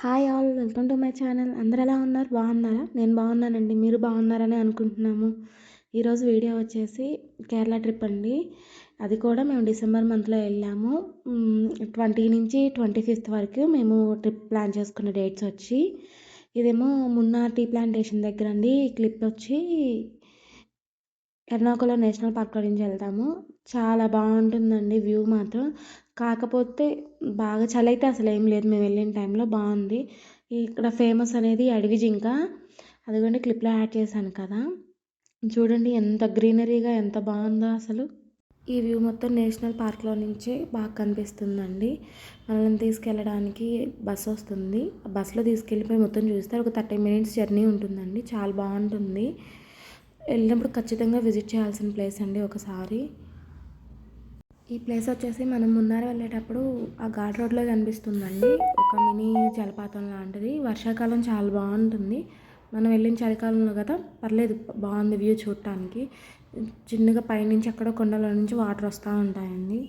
Hi all, welcome to my channel. అందరూ ఎలా ఉన్నారు? బాగున్నారా? నేను బాగున్నానండి. మీరు బాగున్నారని అనుకుంటున్నాము. ఈరోజు వీడియో వచ్చేసి కేరళ ట్రిప్ అండి. అది కూడా మేము డిసెంబర్ మంత్లో వెళ్ళాము. 20 నుంచి 25 వరకు మేము ట్రిప్ ప్లాన్ చేసుకున్న డేట్స్ వచ్చి, ఇదేమో మున్నార్ టీ ప్లాంటేషన్ దగ్గర అండి. ఈ క్లిప్ వచ్చి ఎర్నాకుళం నేషనల్ పార్క్లో నుంచి వెళ్తాము. చాలా బాగుంటుందండి వ్యూ మాత్రం. కాకపోతే బాగా చలి అయితే అసలు ఏం లేదు. మేము వెళ్ళిన టైంలో బాగుంది. ఇక్కడ ఫేమస్ అనేది అడవి జింక. అదిగోండి క్లిప్లో యాడ్ చేశాను కదా, చూడండి ఎంత గ్రీనరీగా ఎంత బాగుందో అసలు. ఈ వ్యూ మొత్తం నేషనల్ పార్క్లో నుంచే బాగా కనిపిస్తుందండి. మనల్ని తీసుకెళ్ళడానికి బస్సు వస్తుంది. బస్సులో తీసుకెళ్ళిపోయి మొత్తం చూస్తే ఒక 30 మినిట్స్ జర్నీ ఉంటుందండి. చాలా బాగుంటుంది. వెళ్ళినప్పుడు ఖచ్చితంగా విజిట్ చేయాల్సిన ప్లేస్ అండి ఒకసారి. ఈ ప్లేస్ వచ్చేసి మనం మున్నార్ వెళ్ళేటప్పుడు ఆ ఘాట్ రోడ్లో కనిపిస్తుందండి. ఒక మినీ జలపాతం లాంటిది. వర్షాకాలం చాలా బాగుంటుంది. మనం వెళ్ళిన చలికాలంలో కదా, పర్లేదు, బాగుంది వ్యూ చూడటానికి. చిన్నగా పైనుంచి అక్కడ కొండల నుంచి వాటర్ వస్తూ ఉంటాయండి.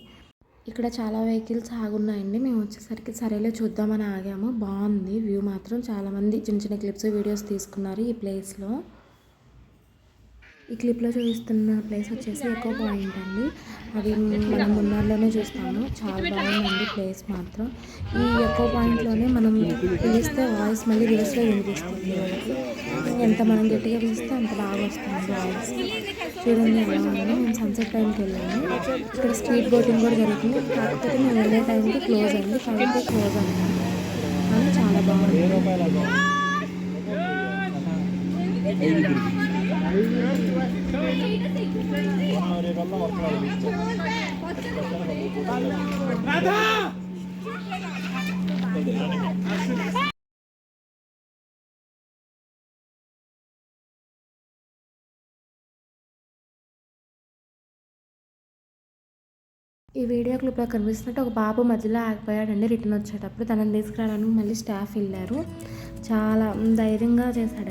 ఇక్కడ చాలా వెహికల్స్ ఆగున్నాయండి. మేము వచ్చేసరికి సరేలే చూద్దామని ఆగాము. బాగుంది వ్యూ మాత్రం. చాలామంది చిన్న చిన్న క్లిప్స్ వీడియోస్ తీసుకున్నారు ఈ ప్లేస్లో. ఈ క్లిప్లో చూపిస్తున్న ప్లేస్ వచ్చేసి ఎకో పాయింట్ అండి. అది మనం మున్నార్లోనే చూస్తాము. చాలా బాగుందండి ప్లేస్ మాత్రం. ఈ ఎకో పాయింట్లోనే మనం పిలిస్తే వాయిస్ మళ్ళీ రివర్స్లో వినిపిస్తుంది మనకి. ఎంత మనం గట్టిగా పిలిస్తే అంత బాగా వస్తుంది వాయిస్. చూడండి ఎలా ఉందో. మేము సన్సెట్ టైంకి వెళ్ళాము. ఇక్కడ స్ట్రీట్ బోటింగ్ కూడా జరుగుతుంది. కాకపోతే మేము వెళ్ళే టైంకి క్లోజ్ అయింది. 5కి క్లోజ్ అయింది. కానీ చాలా బాగుంది. ఈ వీడియో క్లిప్లో కనిపిస్తున్నట్టు ఒక బాబు మధ్యలో ఆగిపోయాడండి రిటర్న్ వచ్చేటప్పుడు. తనని తీసుకురావడానికి మళ్ళీ స్టాఫ్ వెళ్ళారు. చాలా ధైర్యంగా చేశాడు.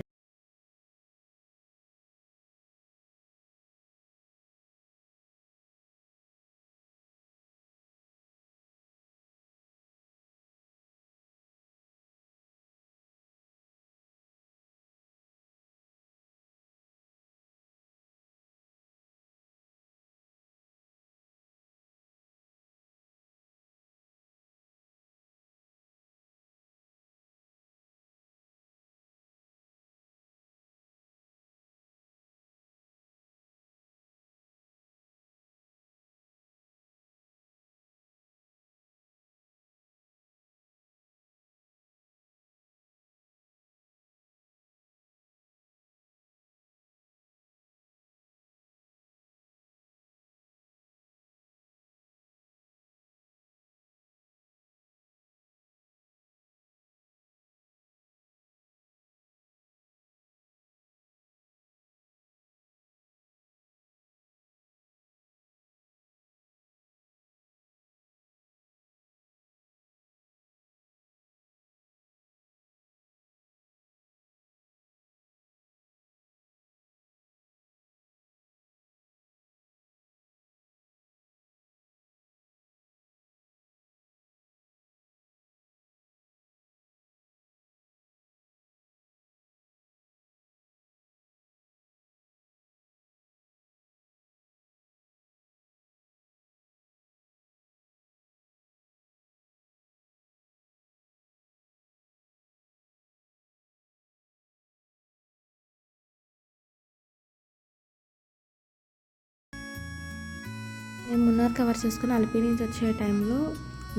మేము మున్నార్ కవర్ చేసుకుని అలిపి నుంచి వచ్చే టైంలో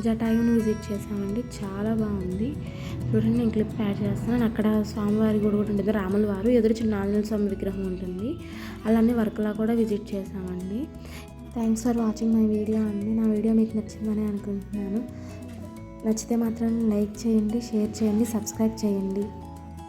జటాయుని విజిట్ చేసామండి. చాలా బాగుంది. చూడండి, నేను క్లిప్ యాడ్ చేస్తున్నాను. అక్కడ స్వామివారి గుడి కూడా ఉంటుంది. రాముల వారు ఎదురు చిన్న ఆంజనేయ స్వామి విగ్రహం ఉంటుంది. అలానే వర్కలా కూడా విజిట్ చేసామండి. Thanks for watching my video అండి. నా వీడియో మీకు నచ్చిందని అనుకుంటున్నాను. నచ్చితే మాత్రం లైక్ చేయండి, షేర్ చేయండి, సబ్స్క్రైబ్ చేయండి.